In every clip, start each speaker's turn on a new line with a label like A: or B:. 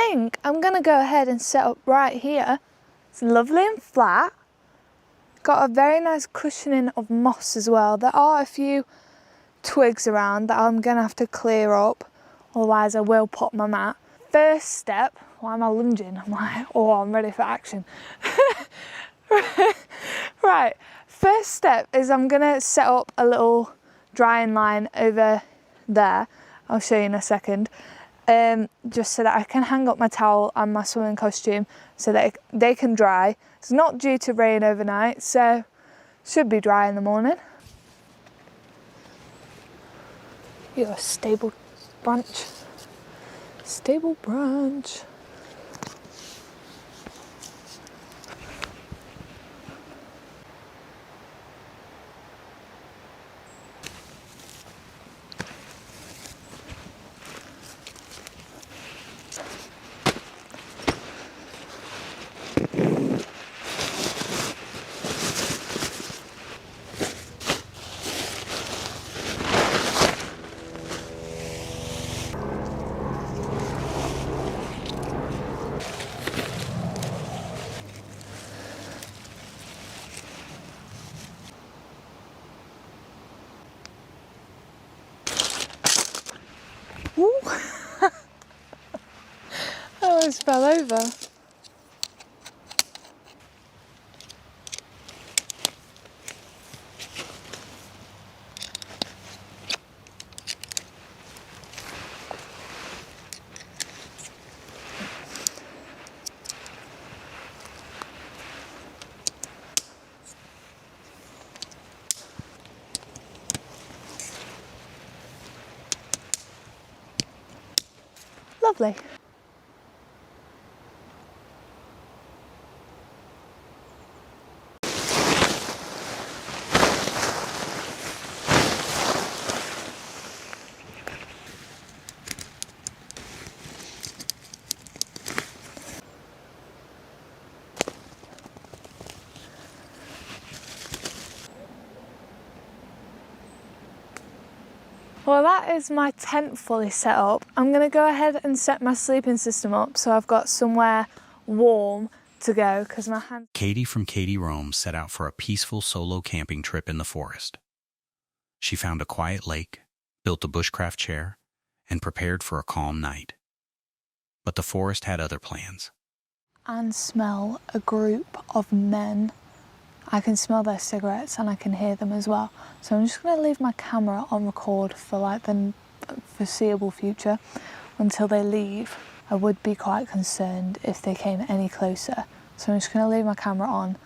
A: think I'm going to go ahead and set up right here. It's lovely and flat. Got a very nice cushioning of moss as well. There are a few twigs around that I'm going to have to clear up, otherwise I will pop my mat. First step, why am I lunging? I'm like, oh, I'm ready for action. Right, first step is I'm going to set up a little drying line over there. I'll show you in a second. Just so that I can hang up my towel and my swimming costume so that they can dry. It's not due to rain overnight, so should be dry in the morning. You're a stable branch. Stable branch. Ooh. I almost fell over. Lovely. Well, that is my tent fully set up. I'm going to go ahead and set my sleeping system up so I've got somewhere warm to go because my hands...
B: Katie from Katie Roam set out for a peaceful solo camping trip in the forest. She found a quiet lake, built a bushcraft chair, and prepared for a calm night. But the forest had other plans.
A: And smell a group of men. I can smell their cigarettes and I can hear them as well. So I'm just going to leave my camera on record for like the foreseeable future until they leave. I would be quite concerned if they came any closer. So I'm just going to leave my camera on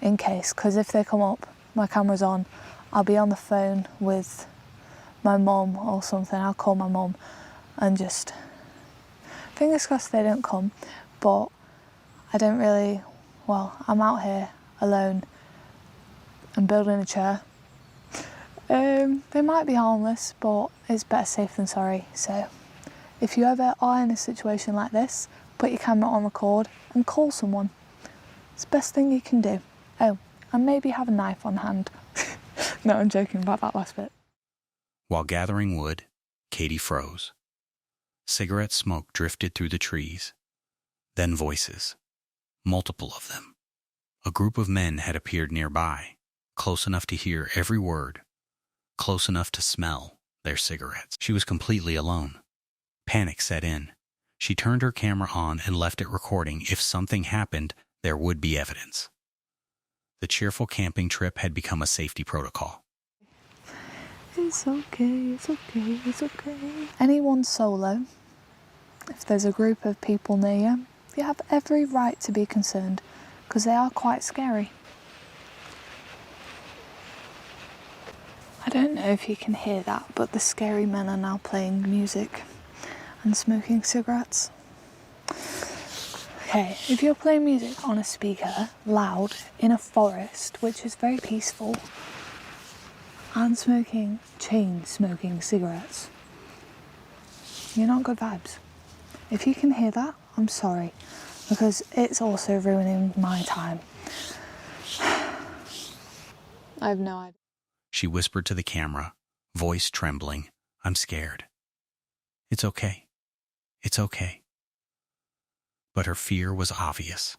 A: in case, because if they come up, my camera's on, I'll be on the phone with my mum or something. I'll call my mum and just, fingers crossed they don't come, but I don't really, well, I'm out here alone. I'm building a chair. They might be harmless, but it's better safe than sorry. So if you ever are in a situation like this, put your camera on record and call someone. It's the best thing you can do. Oh, and maybe have a knife on hand. No, I'm joking about that last bit.
B: While gathering wood, Katie froze. Cigarette smoke drifted through the trees. Then voices. Multiple of them. A group of men had appeared nearby, close enough to hear every word, close enough to smell their cigarettes. She was completely alone. Panic set in. She turned her camera on and left it recording. If something happened, there would be evidence. The cheerful camping trip had become a safety protocol.
A: It's okay, it's okay, it's okay. Anyone solo, if there's a group of people near you have every right to be concerned, because they are quite scary. I don't know if you can hear that, but the scary men are now playing music and smoking cigarettes. Okay, if you're playing music on a speaker, loud, in a forest, which is very peaceful, and chain smoking cigarettes, you're not good vibes. If you can hear that, I'm sorry, because it's also ruining my time. I have no idea.
B: She whispered to the camera, voice trembling, "I'm scared." "It's okay. It's okay." but her fear was obvious.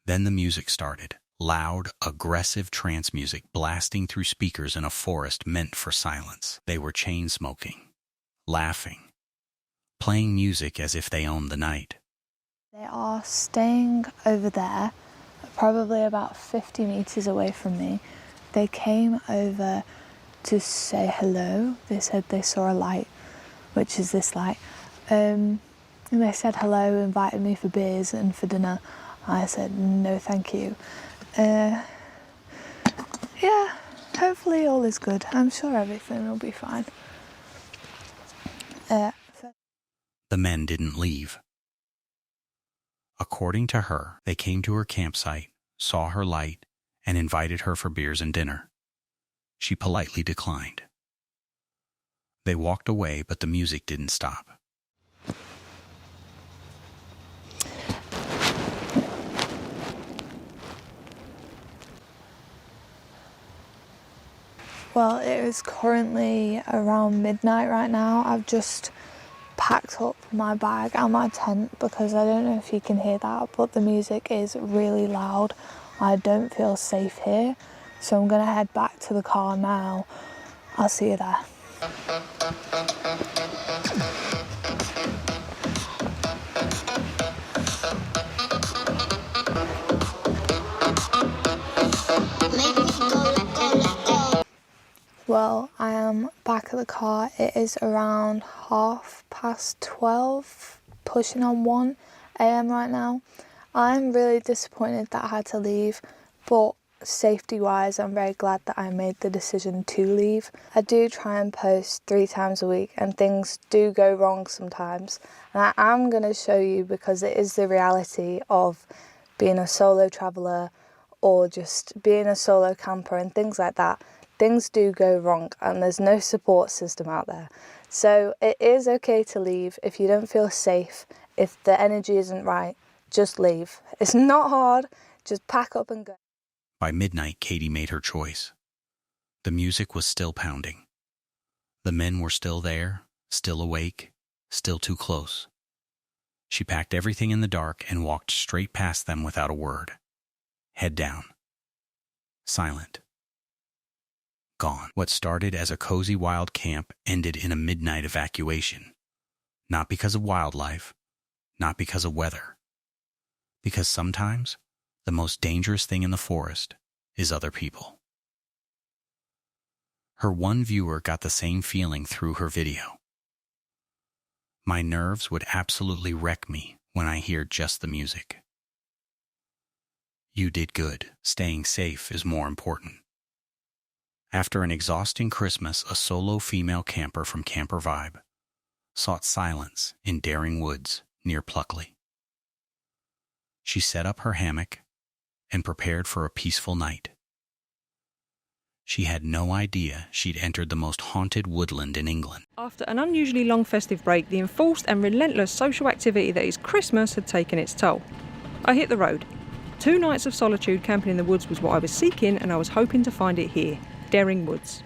B: Then the music started, loud, aggressive trance music blasting through speakers in a forest meant for silence. They were chain-smoking, laughing, playing music as if they owned the night.
A: They are staying over there, probably about 50 meters away from me. They came over to say hello. They said they saw a light, which is this light. And they said hello, invited me for beers and for dinner. I said, no, thank you. Yeah, hopefully all is good. I'm sure everything will be fine.
B: The men didn't leave. According to her, they came to her campsite, saw her light, and invited her for beers and dinner. She politely declined. They walked away, but the music didn't stop.
A: Well, it is currently around midnight right now. I've just packed up my bag and my tent because I don't know if you can hear that, but the music is really loud. I don't feel safe here, so I'm gonna head back to the car now. I'll see you there. Well, I am back at the car. It is around 12:30, pushing on 1 a.m. right now. I'm really disappointed that I had to leave, but safety-wise, I'm very glad that I made the decision to leave. I do try and post 3 times a week, and things do go wrong sometimes. And I am going to show you because it is the reality of being a solo traveller or just being a solo camper and things like that. Things do go wrong and there's no support system out there. So it is okay to leave if you don't feel safe, if the energy isn't right, just leave. It's not hard, just pack up and go.
B: By midnight, Katie made her choice. The music was still pounding. The men were still there, still awake, still too close. She packed everything in the dark and walked straight past them without a word. Head down. Silent. Gone. What started as a cozy wild camp ended in a midnight evacuation. Not because of wildlife, not because of weather. Because sometimes the most dangerous thing in the forest is other people. Her one viewer got the same feeling through her video. My nerves would absolutely wreck me when I hear just the music. You did good. Staying safe is more important. After an exhausting Christmas, a solo female camper from Camper Vibe sought silence in Daring Woods near Pluckley. She set up her hammock and prepared for a peaceful night. She had no idea she'd entered the most haunted woodland in England.
C: After an unusually long festive break, the enforced and relentless social activity that is Christmas had taken its toll. I hit the road. 2 nights of solitude camping in the woods was what I was seeking, and I was hoping to find it here, Daring Woods.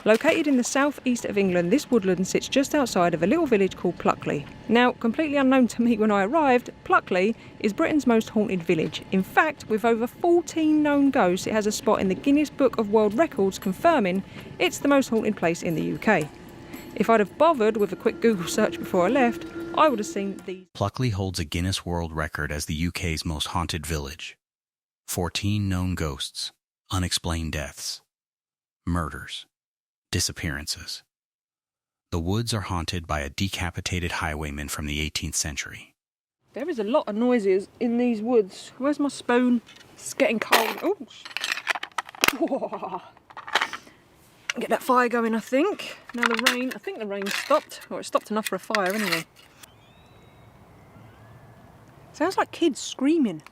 C: Located in the south-east of England, this woodland sits just outside of a little village called Pluckley. Now, completely unknown to me when I arrived, Pluckley is Britain's most haunted village. In fact, with over 14 known ghosts, it has a spot in the Guinness Book of World Records confirming it's the most haunted place in the UK. If I'd have bothered with a quick Google search before I left, I would have seen these.
B: Pluckley holds a Guinness World Record as the UK's most haunted village. 14 known ghosts, unexplained deaths, murders, disappearances. The woods are haunted by a decapitated highwayman from the 18th century.
C: There is a lot of noises in these woods. Where's my spoon? It's getting cold. Oh, whoa. Get that fire going, I think. Now the rain, I think the rain stopped. Or it stopped enough for a fire anyway. Sounds like kids screaming.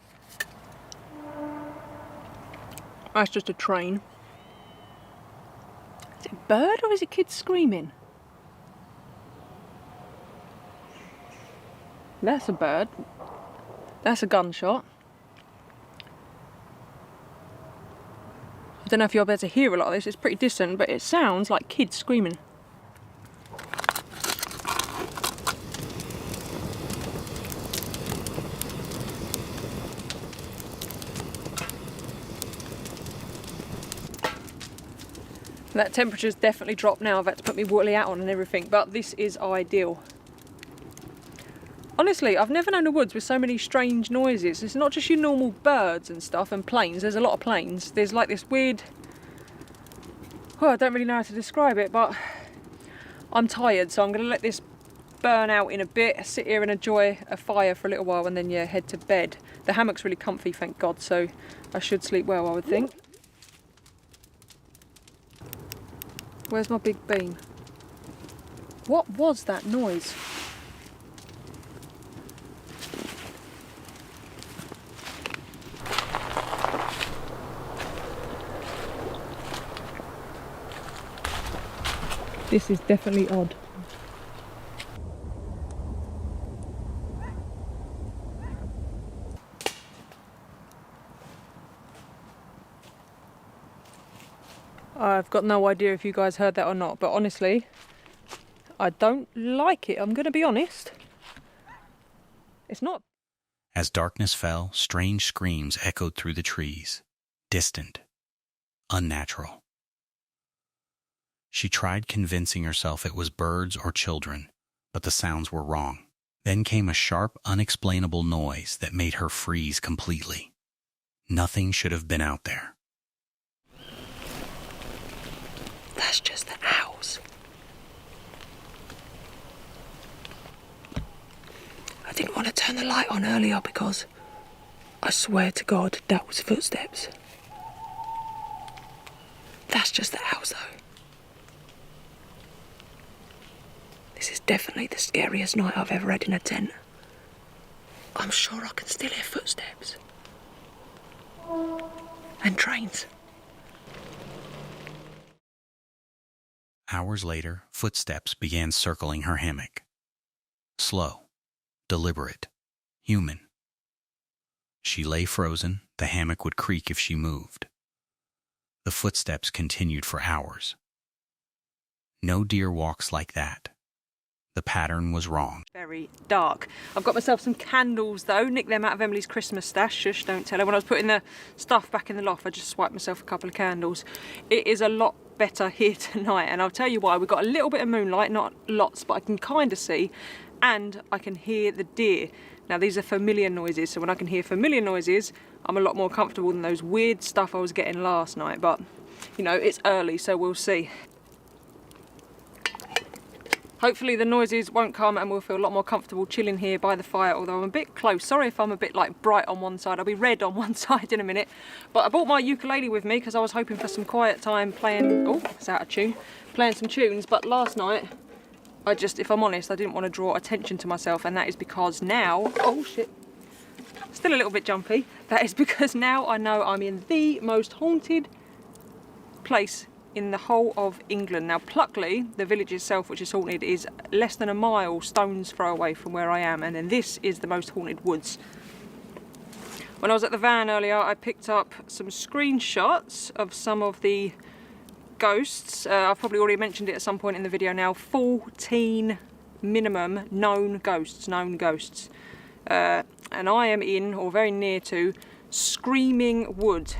C: That's just a train. Is it a bird or is it kids screaming? That's a bird. That's a gunshot. I don't know if you'll be able to hear a lot of this, it's pretty distant, but it sounds like kids screaming. That temperature's definitely dropped now. I've had to put my woolly hat on and everything, but this is ideal. Honestly, I've never known a woods with so many strange noises. It's not just your normal birds and stuff and planes. There's a lot of planes. There's like this weird... Oh, I don't really know how to describe it, but I'm tired, so I'm going to let this burn out in a bit, sit here and enjoy a fire for a little while, and then, yeah, head to bed. The hammock's really comfy, thank God, so I should sleep well, I would think. Where's my big beam? What was that noise? This is definitely odd. I've got no idea if you guys heard that or not, but honestly, I don't like it. I'm going to be honest. It's not.
B: As darkness fell, strange screams echoed through the trees, distant, unnatural. She tried convincing herself it was birds or children, but the sounds were wrong. Then came a sharp, unexplainable noise that made her freeze completely. Nothing should have been out there.
C: That's just the owls. I didn't want to turn the light on earlier because I swear to God that was footsteps. That's just the owls though. This is definitely the scariest night I've ever had in a tent. I'm sure I can still hear footsteps. And trains.
B: Hours later, footsteps began circling her hammock. Slow, deliberate, human. She lay frozen, the hammock would creak if she moved. The footsteps continued for hours. No deer walks like that. The pattern was wrong.
C: Very dark. I've got myself some candles though, nicked them out of Emily's Christmas stash. Shush, don't tell her. When I was putting the stuff back in the loft, I just swiped myself a couple of candles. It is a lot better here tonight, and I'll tell you why. We've got a little bit of moonlight, not lots, but I can kind of see, and I can hear the deer. Now these are familiar noises, so when I can hear familiar noises, I'm a lot more comfortable than those weird stuff I was getting last night, but you know, it's early, so we'll see. Hopefully the noises won't come and we'll feel a lot more comfortable chilling here by the fire, although I'm a bit close. Sorry if I'm a bit like bright on one side. I'll be red on one side in a minute. But I brought my ukulele with me because I was hoping for some quiet time playing... Oh, it's out of tune. Playing some tunes. But last night, if I'm honest, I didn't want to draw attention to myself, and that is because now... Oh, shit. Still a little bit jumpy. That is because now I know I'm in the most haunted place in the whole of England. Now Pluckley, the village itself which is haunted, is less than a mile stone's throw away from where I am, and then this is the most haunted woods. When I was at the van earlier, I picked up some screenshots of some of the ghosts. I've probably already mentioned it at some point in the video now. 14 minimum known ghosts. And I am in, or very near to, Screaming Wood.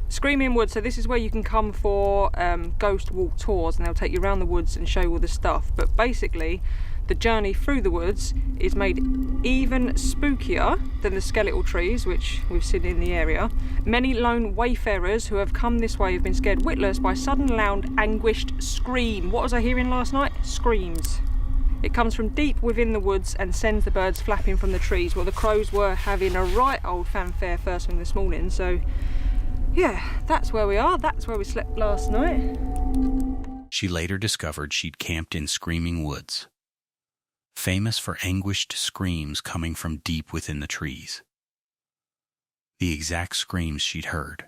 C: Screaming Wood, so this is where you can come for ghost walk tours, and they'll take you around the woods and show you all the stuff. But basically, the journey through the woods is made even spookier than the skeletal trees, which we've seen in the area. Many lone wayfarers who have come this way have been scared witless by sudden loud, anguished scream. What was I hearing last night? Screams. It comes from deep within the woods and sends the birds flapping from the trees. Well, the crows were having a right old fanfare first thing this morning, so yeah, that's where we are. That's where we slept last night.
B: She later discovered she'd camped in Screaming Woods, famous for anguished screams coming from deep within the trees. The exact screams she'd heard.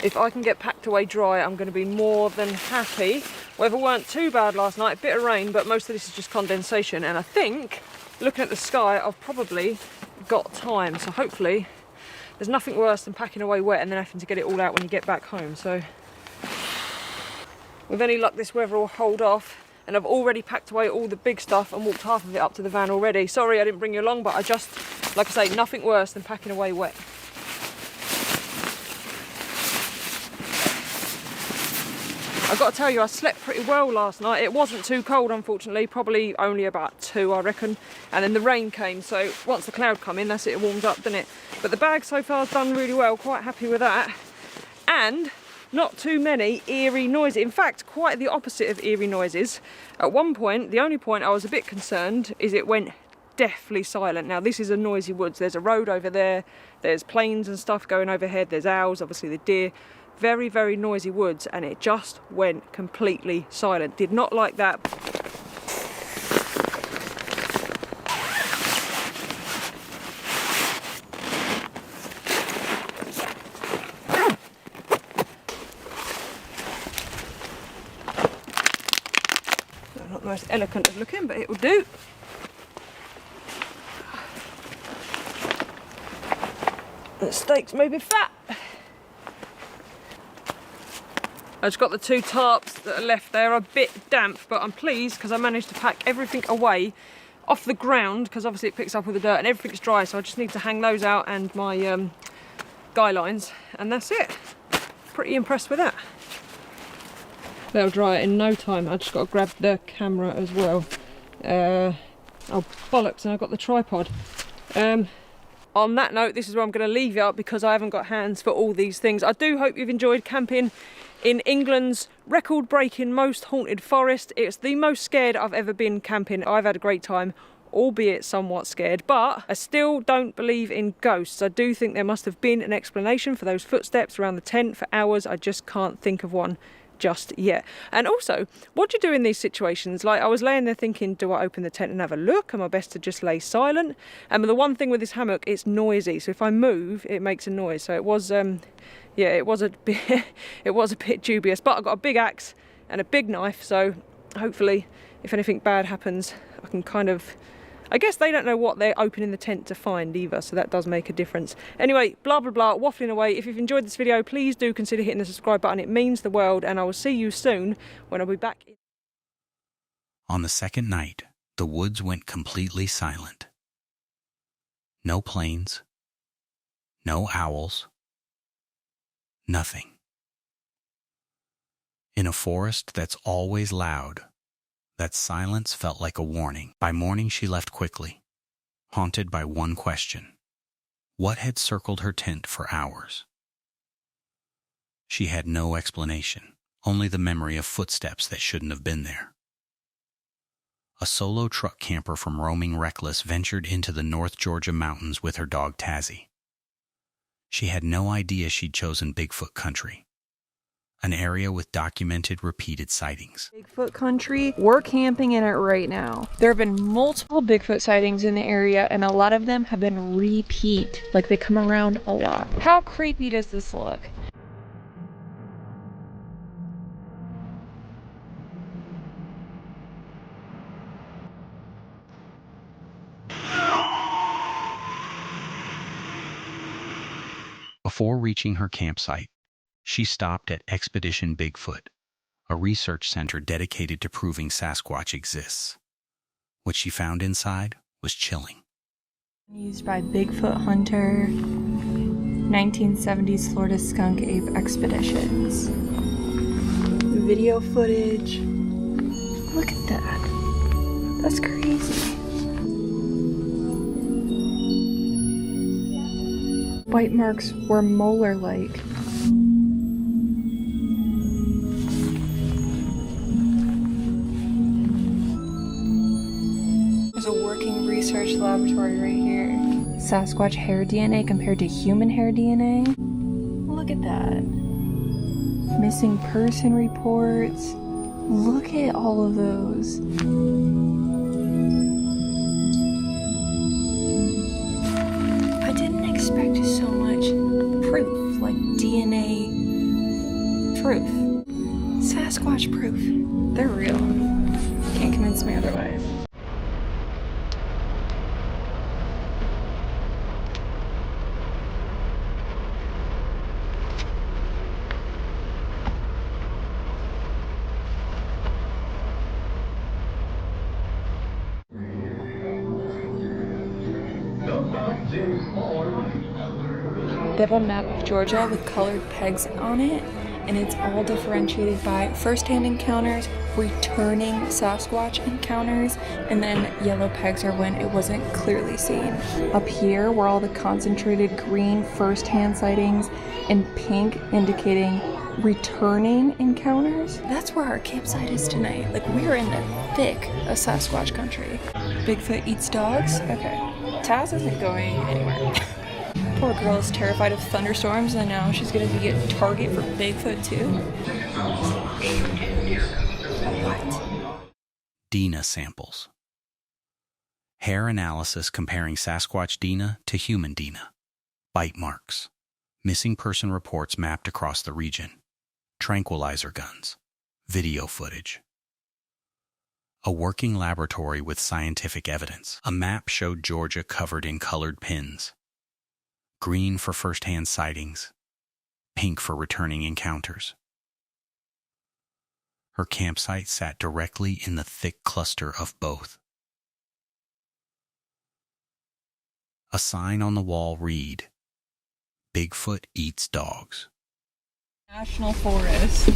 C: If I can get packed away dry, I'm going to be more than happy. Weather weren't too bad last night, a bit of rain, but most of this is just condensation. And I think, looking at the sky, I've probably got time. So hopefully there's nothing worse than packing away wet and then having to get it all out when you get back home. So with any luck, this weather will hold off. And I've already packed away all the big stuff and walked half of it up to the van already. Sorry I didn't bring you along, but I just, like I say, nothing worse than packing away wet. I've got to tell you, I slept pretty well last night. It wasn't too cold, unfortunately, probably only about 2, I reckon. And then the rain came, so once the cloud come in, that's it, it warms up, doesn't it? But the bag so far has done really well, quite happy with that. And not too many eerie noises. In fact, quite the opposite of eerie noises. At one point, the only point I was a bit concerned is it went deathly silent. Now, this is a noisy woods. There's a road over there. There's planes and stuff going overhead. There's owls, obviously the deer. Very, very noisy woods, and it just went completely silent. Did not like that. Not the most elegant of looking, but it will do. The steaks may be fat. I just got the 2 tarps that are left there, a bit damp, but I'm pleased because I managed to pack everything away off the ground, because obviously it picks up all the dirt and everything's dry, so I just need to hang those out and my guy lines, and that's it. Pretty impressed with that. They'll dry in no time. I just got to grab the camera as well. Oh bollocks, and I've got the tripod. On that note, this is where I'm going to leave it up because I haven't got hands for all these things. I do hope you've enjoyed camping in England's record-breaking most haunted forest. It's the most scared I've ever been camping. I've had a great time, albeit somewhat scared, but I still don't believe in ghosts. I do think there must have been an explanation for those footsteps around the tent for hours. I just can't think of one just yet. And also, what do you do in these situations? Like, I was laying there thinking, do I open the tent and have a look? Am I best to just lay silent? And the one thing with this hammock, it's noisy, so if I move, it makes a noise. So it was yeah, it was a bit dubious, but I've got a big axe and a big knife, so hopefully if anything bad happens, I can kind of, I guess they don't know what they're opening the tent to find either, so that does make a difference. Anyway, blah blah blah, waffling away. If you've enjoyed this video, please do consider hitting the subscribe button. It means the world, and I will see you soon when I'll be back.
B: On the second night, the woods went completely silent. No planes, no owls, nothing. In a forest that's always loud, that silence felt like a warning. By morning, she left quickly, haunted by one question. What had circled her tent for hours? She had no explanation, only the memory of footsteps that shouldn't have been there. A solo truck camper from roaming Reckless ventured into the North Georgia mountains with her dog Tazzy. She had no idea she'd chosen Bigfoot country, an area with documented repeated sightings.
D: Bigfoot country, we're camping in it right now. There have been multiple Bigfoot sightings in the area, and a lot of them have been repeat, like they come around a lot. How creepy does this look?
B: Before reaching her campsite, she stopped at Expedition Bigfoot, a research center dedicated to proving Sasquatch exists. What she found inside was chilling.
D: Used by Bigfoot hunter, 1970s Florida skunk ape expeditions. Video footage. Look at that. That's crazy. Bite marks were molar-like. There's a working research laboratory right here. Sasquatch hair DNA compared to human hair DNA. Look at that. Missing person reports. Look at all of those. I didn't expect so much proof, like DNA convince me otherwise. They have a map of Georgia with colored pegs on it, and it's all differentiated by first-hand encounters, returning Sasquatch encounters, and then yellow pegs are when it wasn't clearly seen. Up here were all the concentrated green first-hand sightings, and pink indicating returning encounters. That's where our campsite is tonight. Like, we're in the thick of Sasquatch country. Bigfoot eats dogs? Okay. Taz isn't going anywhere. Poor girl is terrified of thunderstorms, and now she's gonna be a target for Bigfoot too. What?
B: DNA samples. Hair analysis comparing Sasquatch DNA to human DNA. Bite marks. Missing person reports mapped across the region. Tranquilizer guns. Video footage. A working laboratory with scientific evidence. A map showed Georgia covered in colored pins. Green for first-hand sightings, pink for returning encounters. Her campsite sat directly in the thick cluster of both. A sign on the wall read, "Bigfoot eats dogs."
C: National Forest.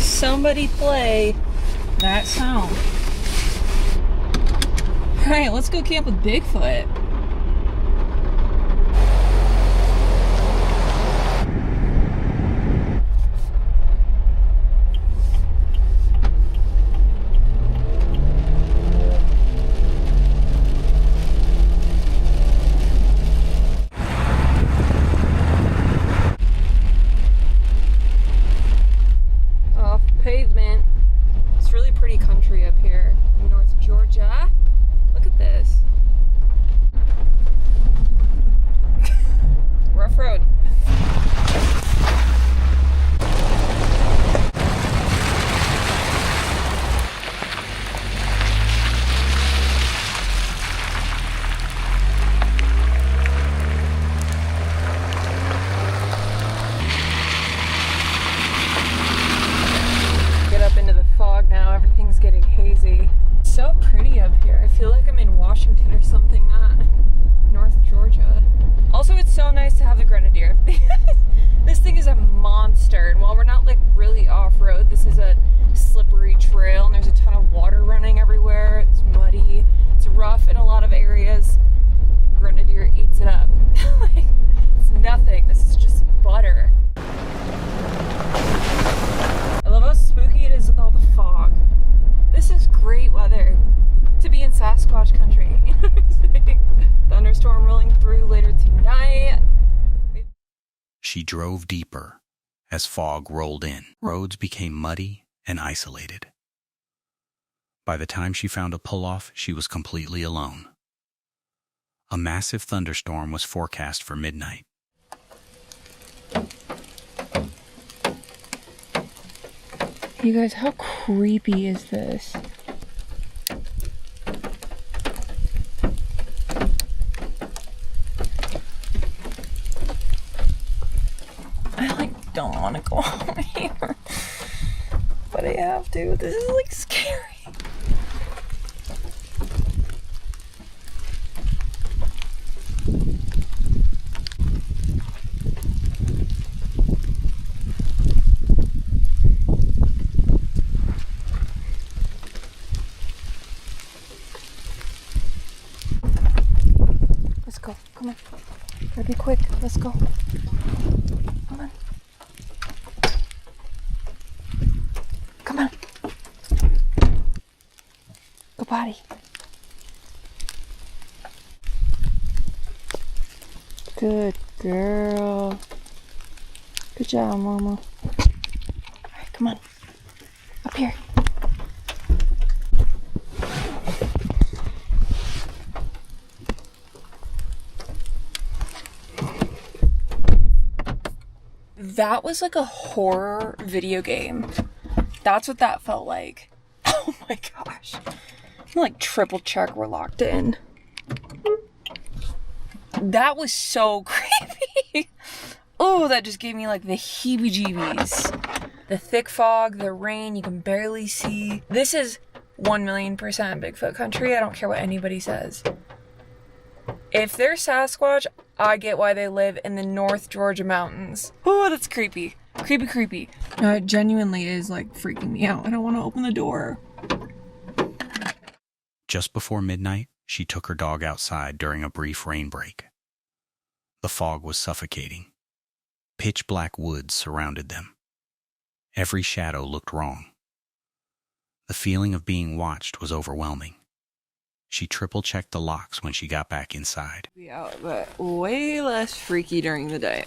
C: Somebody play that sound. Alright, let's go camp with Bigfoot. Pavement. It's really pretty country up here in North Georgia. Look at this. Rough road. Now everything's getting hazy. It's so pretty up here. I feel like I'm in Washington or something, not North Georgia. Also, it's so nice to have the Grenadier. This thing is a monster, and while we're not like really off-road, this is a slippery trail and there's a ton of water running everywhere. It's muddy, it's rough in a lot of areas. Grenadier eats it up. Like, it's nothing. This is just butter. I love how spooky it is with all the fog. This is great weather to be in Sasquatch country. Thunderstorm rolling through later tonight.
B: She drove deeper as fog rolled in. Roads became muddy and isolated. By the time she found a pull-off, she was completely alone. A massive thunderstorm was forecast for midnight.
D: You guys, how creepy is this? I like don't want to go over here, but I have to. This is like scary. Let's go. Come on. Gotta be quick. Let's go. Come on. Come on. Go potty. Good girl. Good job, Mama. Alright, come on. Up here. That was like a horror video game. That's what that felt like. Oh my gosh. gosh. I'm like triple check we're locked in. That was so creepy. Oh, that just gave me like the heebie-jeebies. The thick fog, the rain, you can barely see. This is 1,000,000% Bigfoot country. I don't care what anybody says. If they're Sasquatch, I get why they live in the North Georgia mountains. Oh, that's creepy. Creepy. It genuinely is like freaking me out. I don't want to open the door.
B: Just before midnight, she took her dog outside during a brief rain break. The fog was suffocating. Pitch black woods surrounded them. Every shadow looked wrong. The feeling of being watched was overwhelming. She triple-checked the locks when she got back inside.
D: Yeah, but way less freaky during the day.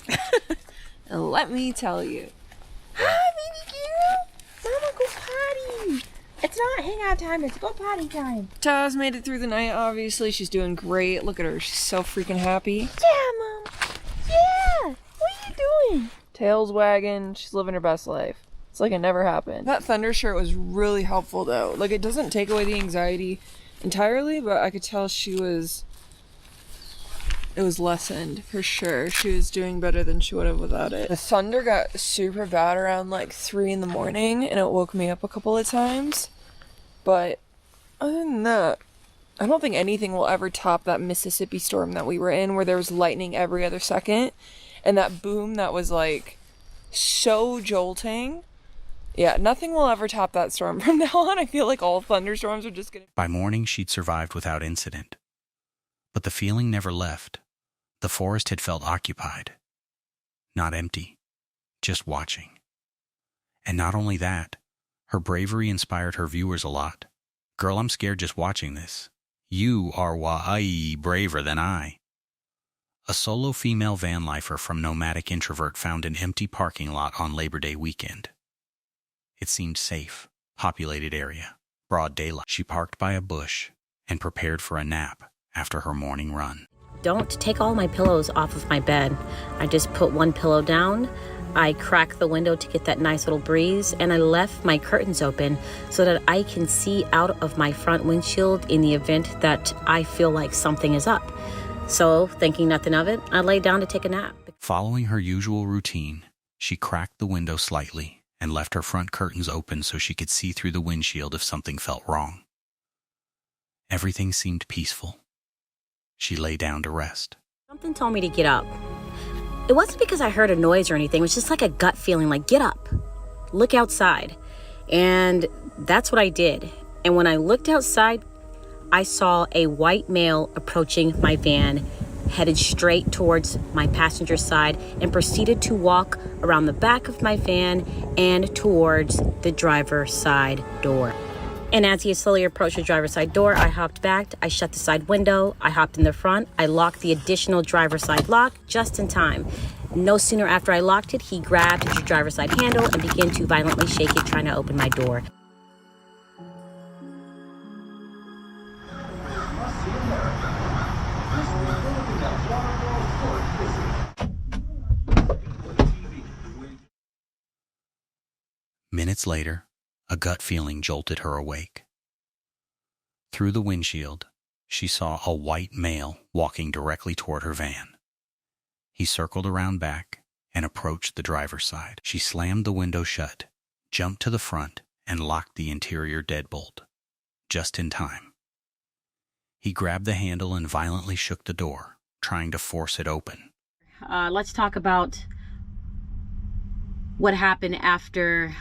D: And let me tell you. Hi, baby girl. Mama, go potty. It's not hangout time, it's go potty time. Taz made it through the night, obviously. She's doing great. Look at her, she's so freaking happy.
E: Yeah, Mom. Yeah. What are you doing?
D: Tail's wagging, she's living her best life. It's like it never happened. That thunder shirt was really helpful though. Like, it doesn't take away the anxiety entirely, but I could tell it was lessened for sure. She was doing better than she would have without it. The thunder got super bad around like 3 in the morning and it woke me up a couple of times. But other than that, I don't think anything will ever top that Mississippi storm that we were in, where there was lightning every other second and that boom that was like so jolting. Yeah, nothing will ever top that storm from now on. I feel like all thunderstorms are just gonna...
B: By morning, she'd survived without incident. But the feeling never left. The forest had felt occupied. Not empty, just watching. And not only that, her bravery inspired her viewers a lot. Girl, I'm scared just watching this. You are way braver than I. A solo female van lifer from Nomadic Introvert found an empty parking lot on Labor Day weekend. It seemed safe, populated area, broad daylight. She parked by a bush and prepared for a nap after her morning run.
F: Don't take all my pillows off of my bed. I just put one pillow down, I cracked the window to get that nice little breeze, and I left my curtains open so that I can see out of my front windshield in the event that I feel like something is up. So, thinking nothing of it, I lay down to take a nap.
B: Following her usual routine, she cracked the window slightly and left her front curtains open so she could see through the windshield if something felt wrong. Everything seemed peaceful. She lay down to rest.
F: Something told me to get up. It wasn't because I heard a noise or anything. It was just like a gut feeling, like, get up, look outside. And that's what I did. And when I looked outside, I saw a white male approaching my van, headed straight towards my passenger side, and proceeded to walk around the back of my van and towards the driver's side door. And as he slowly approached the driver's side door, I hopped back, I shut the side window, I hopped in the front, I locked the additional driver's side lock just in time. No sooner after I locked it, he grabbed the driver's side handle and began to violently shake it, trying to open my door.
B: Minutes later, a gut feeling jolted her awake. Through the windshield, she saw a white male walking directly toward her van. He circled around back and approached the driver's side. She slammed the window shut, jumped to the front, and locked the interior deadbolt, just in time. He grabbed the handle and violently shook the door, trying to force it open.
F: Let's talk about what happened after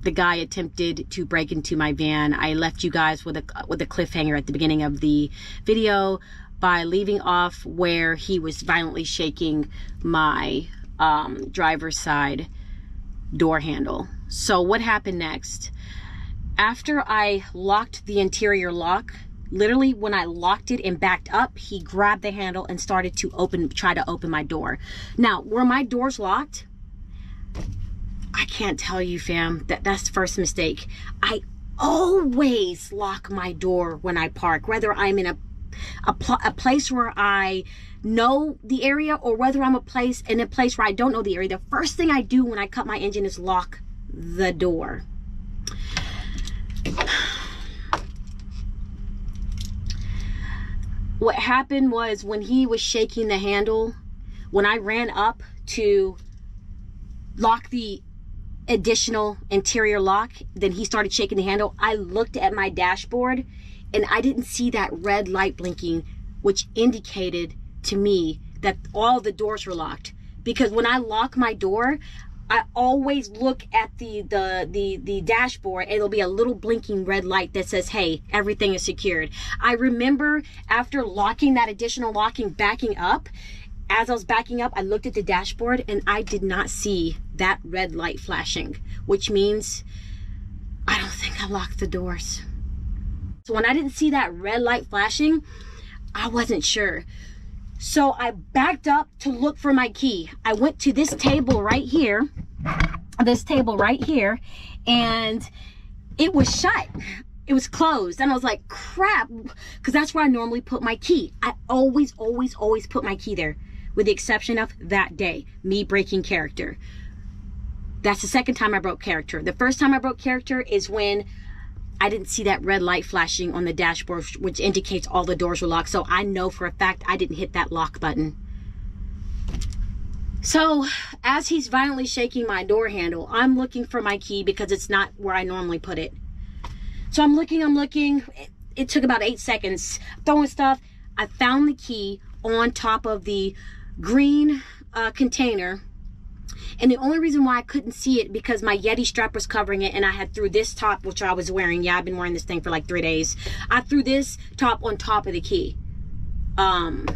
F: the guy attempted to break into my van. I left you guys with a cliffhanger at the beginning of the video by leaving off where he was violently shaking my driver's side door handle. So what happened next? After I locked the interior lock, literally when I locked it and backed up, he grabbed the handle and started to try to open my door. Now, were my doors locked? I can't tell you, fam. That's the first mistake. I always lock my door when I park, whether I'm in a place where I know the area or whether I'm in a place where I don't know the area. The first thing I do when I cut my engine is lock the door. What happened was when he was shaking the handle, when I ran up to lock the additional interior lock, then he started shaking the handle. I looked at my dashboard and I didn't see that red light blinking, which indicated to me that all the doors were locked. Because when I lock my door, I always look at the dashboard and there'll be a little blinking red light that says, hey, everything is secured. I remember after locking that additional locking, backing up, as I was backing up, I looked at the dashboard and I did not see that red light flashing, which means I don't think I locked the doors. So when I didn't see that red light flashing, I wasn't sure. So I backed up to look for my key. I went to this table right here, and it was shut. It was closed. And I was like, crap, because that's where I normally put my key. I always put my key there, with the exception of that day, me breaking character. That's the second time I broke character. The first time I broke character is when I didn't see that red light flashing on the dashboard, which indicates all the doors were locked. So I know for a fact I didn't hit that lock button. So as he's violently shaking my door handle, I'm looking for my key because it's not where I normally put it. So I'm looking. It took about 8 seconds. Throwing stuff. I found the key on top of the green container. And the only reason why I couldn't see it because my Yeti strap was covering it and I had threw this top, which I was wearing. Yeah, I've been wearing this thing for like 3 days. I threw this top on top of the key. And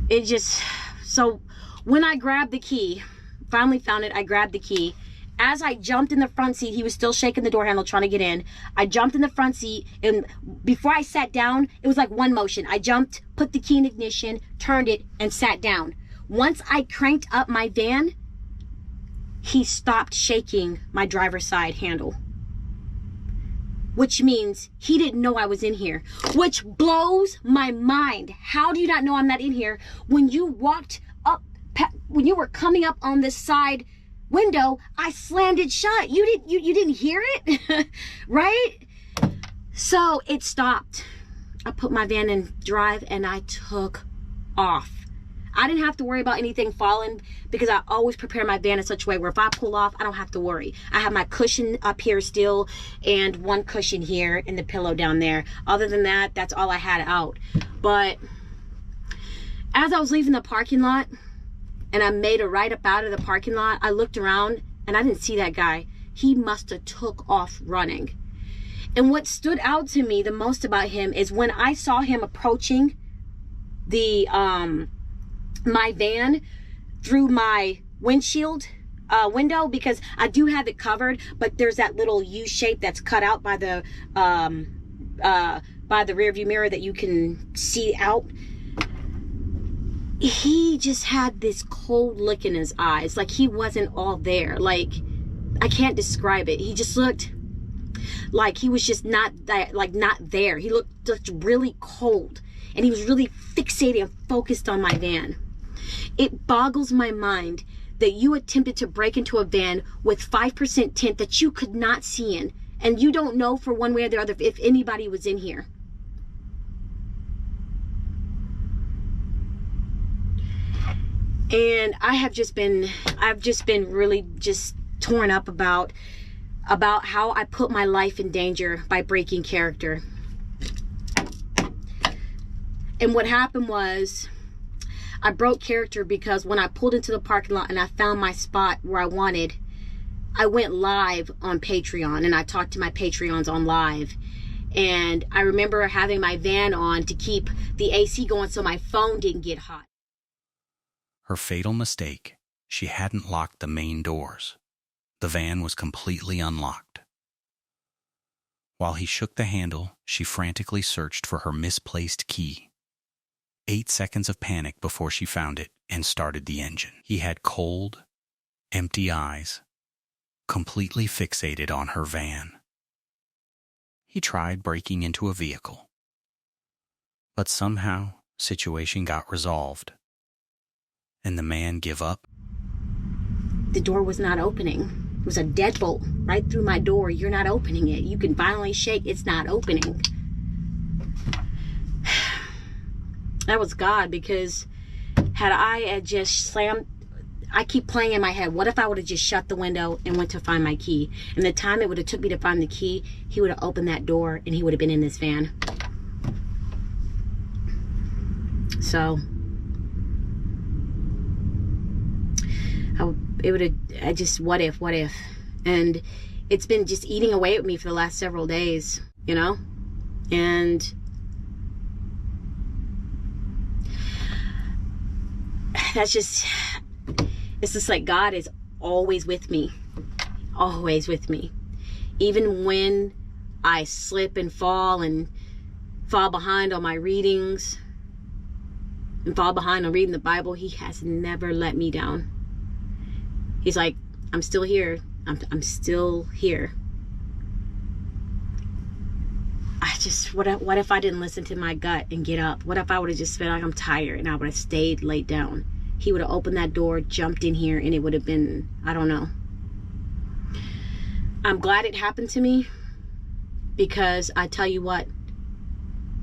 F: it just, so when I grabbed the key, finally found it, I grabbed the key. As I jumped in the front seat, he was still shaking the door handle trying to get in. I jumped in the front seat, and before I sat down, it was like one motion. I jumped, put the key in ignition, turned it, and sat down. Once I cranked up my van, he stopped shaking my driver's side handle. Which means he didn't know I was in here, which blows my mind. How do you not know I'm not in here when you walked up, when you were coming up on this side window, I slammed it shut. You didn't hear it, right? So it stopped. I put my van in drive and I took off. I didn't have to worry about anything falling because I always prepare my van in such a way where if I pull off, I don't have to worry. I have my cushion up here still and one cushion here and the pillow down there. Other than that, that's all I had out. But as I was leaving the parking lot, and I made a right up out of the parking lot, I looked around and I didn't see that guy. He must have took off running. And what stood out to me the most about him is when I saw him approaching the my van through my windshield window, because I do have it covered, but there's that little U shape that's cut out by the rear view mirror that you can see out. He just had this cold look in his eyes, like he wasn't all there. Like, I can't describe it. He just looked like he was just not there. He looked really cold, and he was really fixated and focused on my van. It boggles my mind that you attempted to break into a van with 5% tint that you could not see in, and you don't know for one way or the other if anybody was in here. And I've just been really just torn up about how I put my life in danger by breaking character. And what happened was I broke character because when I pulled into the parking lot and I found my spot where I wanted, I went live on Patreon and I talked to my Patreons on live. And I remember having my van on to keep the AC going so my phone didn't get hot.
B: Her fatal mistake, she hadn't locked the main doors. The van was completely unlocked. While he shook the handle, she frantically searched for her misplaced key. 8 seconds of panic before she found it and started the engine. He had cold, empty eyes, completely fixated on her van. He tried breaking into a vehicle, but somehow situation got resolved. And the man give up?
F: The door was not opening. It was a deadbolt right through my door. You're not opening it. You can violently shake. It's not opening. That was God, because had I just slammed, I keep playing in my head, what if I would have just shut the window and went to find my key? And the time it would have took me to find the key, he would have opened that door and he would have been in this van. So what if? And it's been just eating away at me for the last several days, you know? And it's just like God is always with me. Always with me. Even when I slip and fall behind on my readings and fall behind on reading the Bible, he has never let me down. He's like, I'm still here. I'm still here. What if I didn't listen to my gut and get up? What if I would have just felt like I'm tired and I would have stayed laid down? He would have opened that door, jumped in here, and it would have been, I don't know. I'm glad it happened to me, because I tell you what,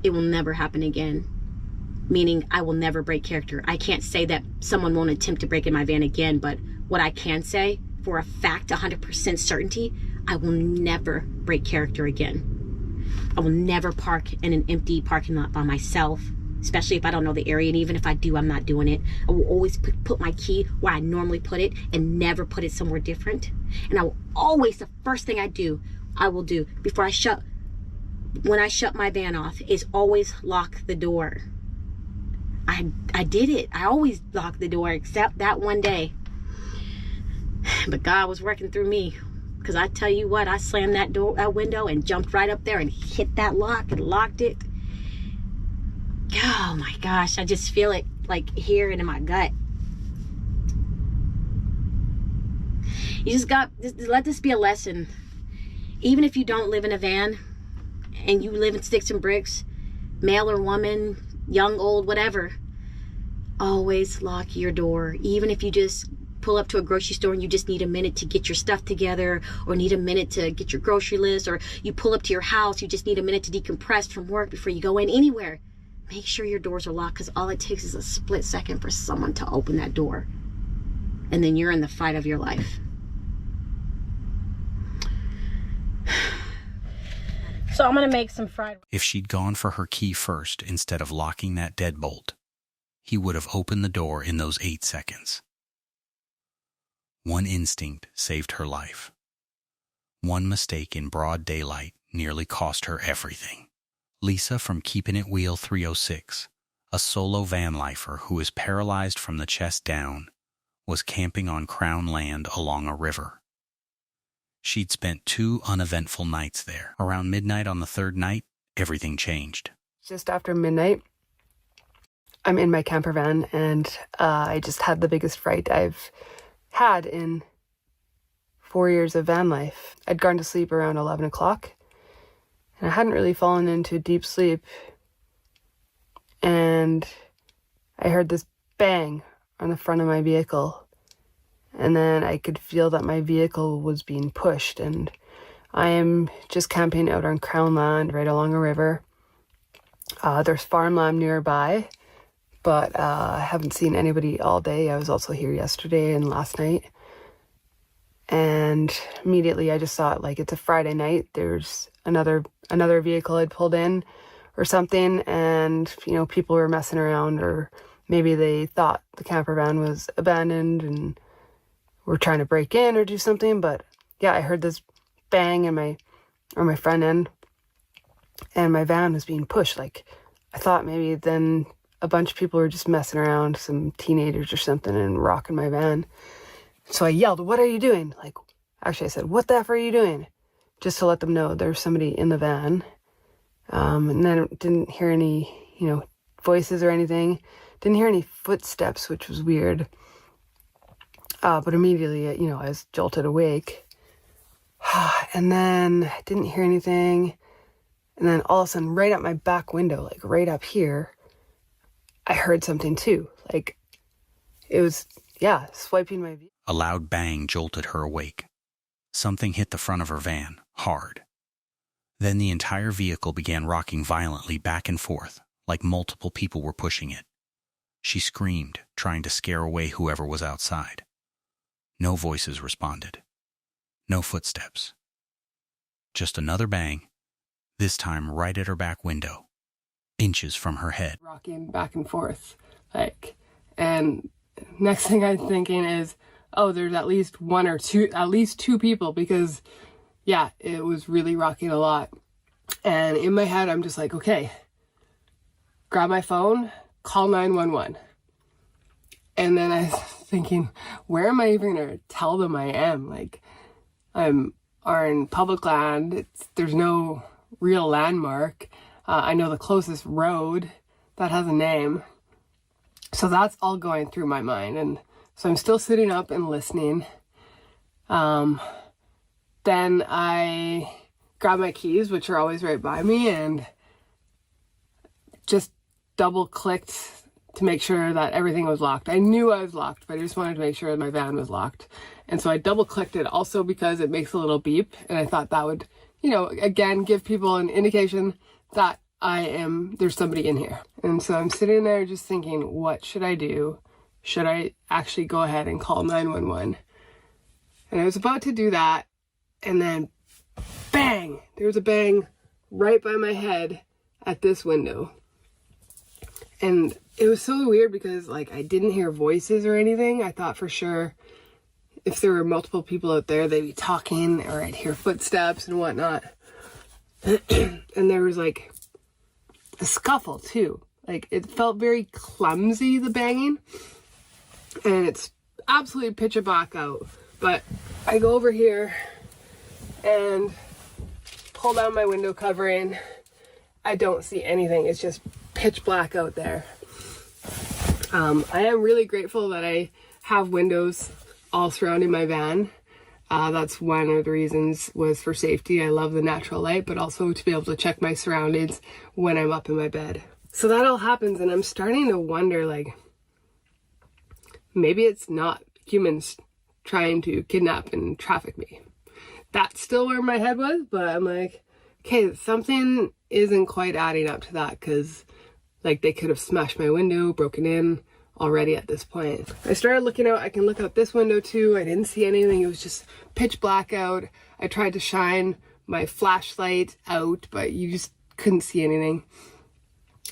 F: it will never happen again. Meaning I will never break character. I can't say that someone won't attempt to break in my van again, but what I can say for a fact, 100% certainty, I will never break character again. I will never park in an empty parking lot by myself, especially if I don't know the area. And even if I do, I'm not doing it. I will always put my key where I normally put it and never put it somewhere different. And I will always, the first thing I will do before when I shut my van off, is always lock the door. I did it. I always locked the door, except that one day. But God was working through me, because I tell you what, I slammed that window and jumped right up there and hit that lock and locked it. Oh my gosh, I just feel it like here and in my gut. You just let this be a lesson. Even if you don't live in a van and you live in sticks and bricks, male or woman, young, old, whatever, always lock your door. Even if you just pull up to a grocery store and you just need a minute to get your stuff together, or need a minute to get your grocery list, or you pull up to your house, you just need a minute to decompress from work before you go in anywhere. Make sure your doors are locked, because all it takes is a split second for someone to open that door. And then you're in the fight of your life. So I'm going to make some fried.
B: If she'd gone for her key first instead of locking that deadbolt, he would have opened the door in those 8 seconds. One instinct saved her life. One mistake in broad daylight nearly cost her everything. Lisa from Keepin' It Wheel 306, a solo van lifer who is paralyzed from the chest down, was camping on Crown land along a river. She'd spent 2 uneventful nights there. Around midnight on the 3rd night, everything changed.
G: Just after midnight, I'm in my camper van, and I just had the biggest fright I've had in 4 years of van life. I'd gone to sleep around 11 o'clock, and I hadn't really fallen into deep sleep, and I heard this bang on the front of my vehicle, and then I could feel that my vehicle was being pushed. And I am just camping out on Crown land right along a river. There's farmland nearby, but I haven't seen anybody all day. I was also here yesterday and last night, and immediately I just thought, like, it's a Friday night, there's another vehicle had pulled in or something, and people were messing around, or maybe they thought the camper van was abandoned and were trying to break in or do something. But yeah, I heard this bang on my front end, and my van was being pushed. Like, I thought maybe then a bunch of people were just messing around, some teenagers or something, and rocking my van. So I yelled, "What are you doing?" Actually I said, "What the F are you doing?" Just to let them know there was somebody in the van. And then I didn't hear any, voices or anything. Didn't hear any footsteps, which was weird. But immediately, I was jolted awake. And then didn't hear anything. And then all of a sudden, right at my back window, right up here, I heard something too. It was, swiping my vehicle.
B: A loud bang jolted her awake. something hit the front of her van, hard. Then the entire vehicle began rocking violently back and forth, like multiple people were pushing it. She screamed, trying to scare away whoever was outside. No voices responded. No footsteps. Just another bang, this time right at her back window, inches from her head.
G: Rocking back and forth, and next thing I'm thinking is, oh, there's at least two people, because yeah, it was really rocking a lot. And in my head, I'm just like, okay, grab my phone, call 911. And then I was thinking, where am I even gonna tell them I am? Like, I'm on public land. There's no real landmark. I know the closest road that has a name. So that's all going through my mind. And so I'm still sitting up and listening. Then I grab my keys, which are always right by me, and just double clicked to make sure that everything was locked. I knew I was locked, but I just wanted to make sure my van was locked. And so I double clicked it also because it makes a little beep. And I thought that would, again, give people an indication that there's somebody in here. And so I'm sitting there just thinking, what should I do? Should I actually go ahead and call 911? And I was about to do that, and then bang, there was a bang right by my head at this window. And it was so weird because I didn't hear voices or anything. I thought for sure if there were multiple people out there, they'd be talking, or I'd hear footsteps and whatnot. And there was a scuffle too. It felt very clumsy, the banging. And it's absolutely pitch black out. But I go over here and pull down my window covering. I don't see anything. It's just pitch black out there. I am really grateful that I have windows all surrounding my van. That's one of the reasons, was for safety. I love the natural light, but also to be able to check my surroundings when I'm up in my bed. So that all happens, and I'm starting to wonder, maybe it's not humans trying to kidnap and traffic me. That's still where my head was, but I'm like, okay, something isn't quite adding up to that, because they could have smashed my window, broken in already at this point. I started looking out. I can look out this window too. I didn't see anything. It was just pitch black out. I tried to shine my flashlight out, but you just couldn't see anything.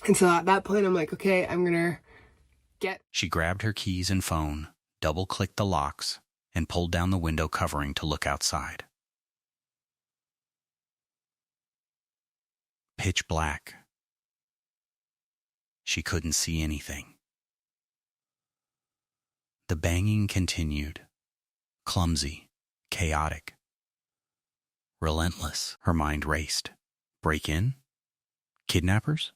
G: And so at that point, I'm like, okay, I'm gonna get...
B: She grabbed her keys and phone, double-clicked the locks, and pulled down the window covering to look outside. Pitch black. She couldn't see anything. The banging continued, clumsy, chaotic. Relentless, her mind raced. Break in? Kidnappers?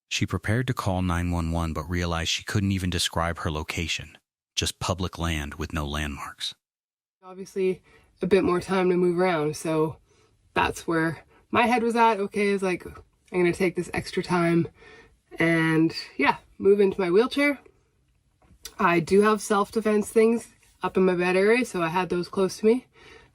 B: She prepared to call 911, but realized she couldn't even describe her location, just public land with no landmarks.
G: Obviously, a bit more time to move around, so that's where my head was at. Okay, it's I'm gonna take this extra time and move into my wheelchair. I do have self-defense things up in my bed area, so I had those close to me.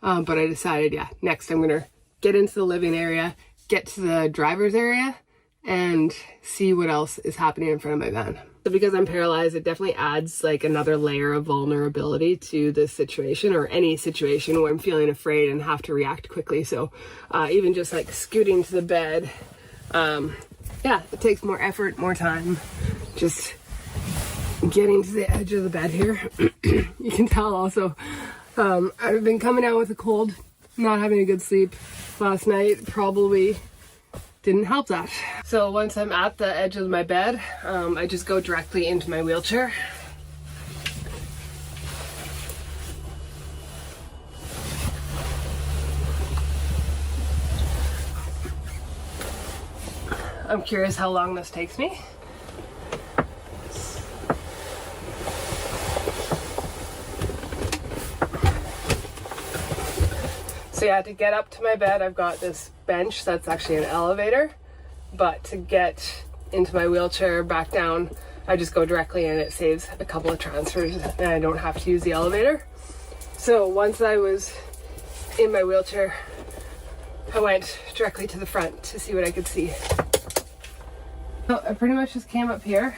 G: But I decided, next I'm gonna get into the living area, get to the driver's area, and see what else is happening in front of my van. So because I'm paralyzed, it definitely adds another layer of vulnerability to this situation, or any situation where I'm feeling afraid and have to react quickly. So even just scooting to the bed, it takes more effort, more time. Just getting to the edge of the bed here. You can tell also, I've been coming out with a cold, not having a good sleep last night, probably didn't help that. So once I'm at the edge of my bed, I just go directly into my wheelchair. I'm curious how long this takes me. So to get up to my bed, I've got this bench that's actually an elevator, but to get into my wheelchair back down, I just go directly in. It saves a couple of transfers and I don't have to use the elevator. So once I was in my wheelchair, I went directly to the front to see what I could see. So I pretty much just came up here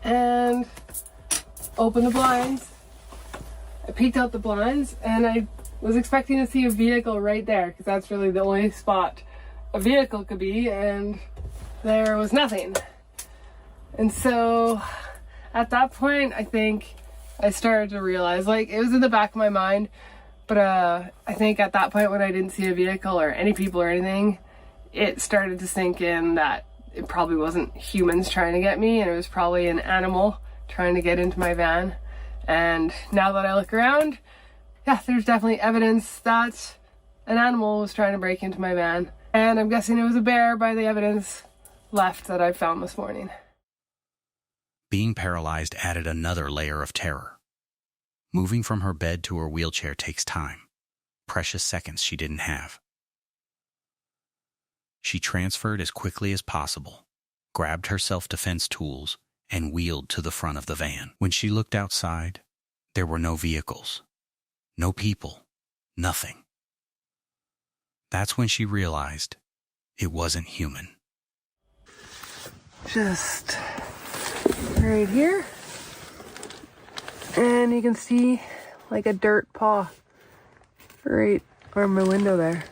G: and opened the blinds. I peeked out the blinds and I was expecting to see a vehicle right there because that's really the only spot a vehicle could be, and there was nothing. And so at that point, I think I started to realize, like, it was in the back of my mind, but I think at that point when I didn't see a vehicle or any people or anything, it started to sink in that it probably wasn't humans trying to get me, and it was probably an animal trying to get into my van. And now that I look around, yeah, there's definitely evidence that an animal was trying to break into my van. And I'm guessing it was a bear by the evidence left that I found this morning.
B: Being paralyzed added another layer of terror. Moving from her bed to her wheelchair takes time, precious seconds she didn't have. She transferred as quickly as possible, grabbed her self-defense tools, and wheeled to the front of the van. When she looked outside, there were no vehicles, no people, nothing. That's when she realized it wasn't human.
G: Just right here. And you can see like a dirt paw right on my window there.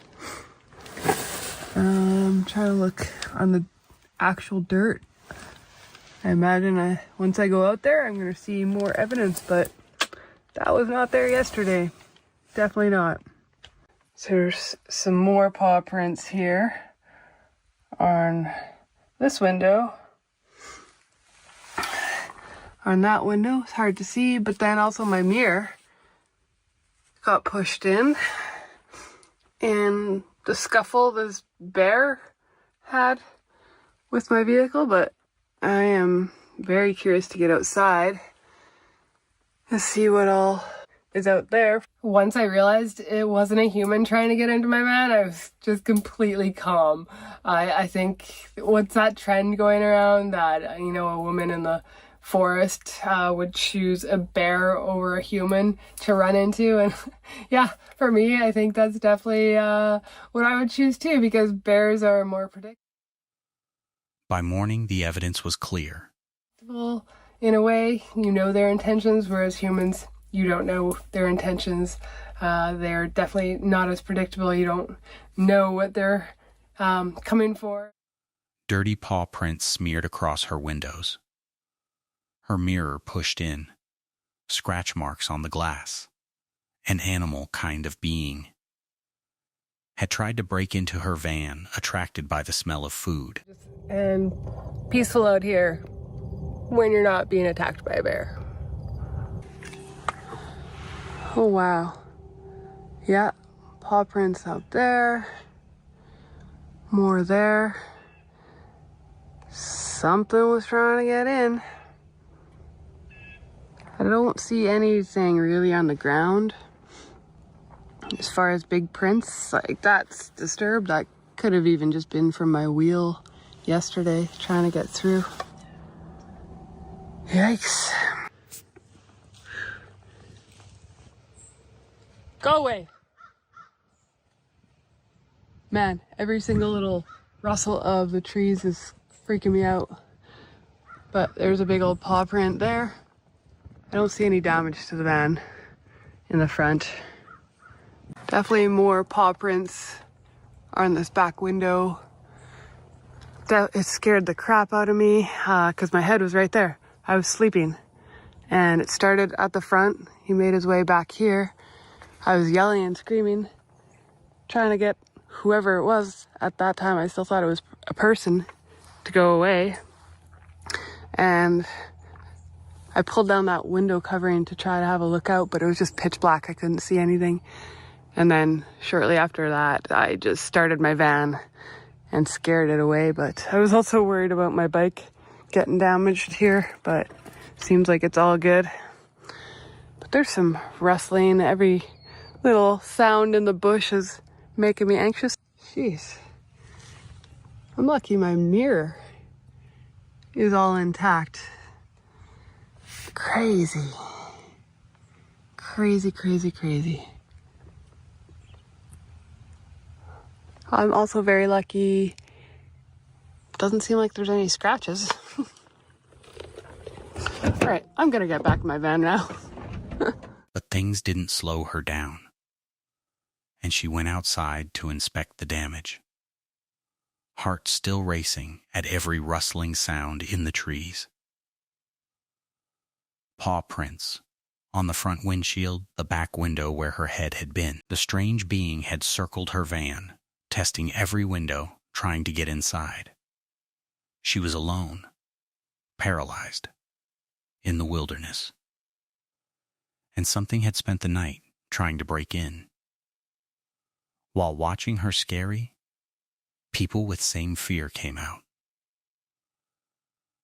G: I'm trying to look on the actual dirt. I imagine once I go out there, I'm going to see more evidence, but that was not there yesterday. Definitely not. So there's some more paw prints here on this window. On that window, it's hard to see, but then also my mirror got pushed in. And the scuffle this bear had with my vehicle, but I am very curious to get outside and see what all is out there. Once I realized it wasn't a human trying to get into my van, I was just completely calm. I think what's that trend going around that, you know, a woman in the forest would choose a bear over a human to run into, and yeah, for me, I think that's definitely what I would choose too, because bears are more predictable.
B: By morning, the evidence was clear.
G: In a way, you know their intentions, whereas humans, you don't know their intentions. They're definitely not as predictable. You don't know what they're coming for.
B: Dirty paw prints smeared across her windows. Her mirror pushed in. Scratch marks on the glass. An animal kind of being had tried to break into her van, attracted by the smell of food.
G: And peaceful out here when you're not being attacked by a bear. Oh wow. Yeah, paw prints out there. More there. Something was trying to get in. I don't see anything really on the ground. As far as big prints, like that's disturbed. That could have even just been from my wheel yesterday trying to get through. Yikes. Go away. Man, every single little rustle of the trees is freaking me out. But there's a big old paw print there. I don't see any damage to the van in the front. Definitely more paw prints on this back window. It scared the crap out of me because my head was right there. I was sleeping and it started at the front. He made his way back here. I was yelling and screaming, trying to get whoever it was at that time. I still thought it was a person to go away. And I pulled down that window covering to try to have a look out, but it was just pitch black. I couldn't see anything. And then shortly after that, I just started my van and scared it away. But I was also worried about my bike getting damaged here, but seems like it's all good. But there's some rustling. Every little sound in the bush is making me anxious. Jeez. I'm lucky my mirror is all intact. Crazy. Crazy, crazy, crazy. I'm also very lucky. Doesn't seem like there's any scratches. All right, I'm gonna get back in my van now.
B: But things didn't slow her down, and she went outside to inspect the damage, heart still racing at every rustling sound in the trees. Paw prints on the front windshield, the back window where her head had been. The strange being had circled her van, testing every window, trying to get inside. She was alone, paralyzed, in the wilderness. And something had spent the night trying to break in. While watching her scary, people with same fear came out.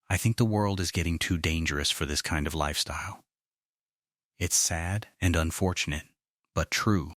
B: I think the world is getting too dangerous for this kind of lifestyle. It's sad and unfortunate, but true.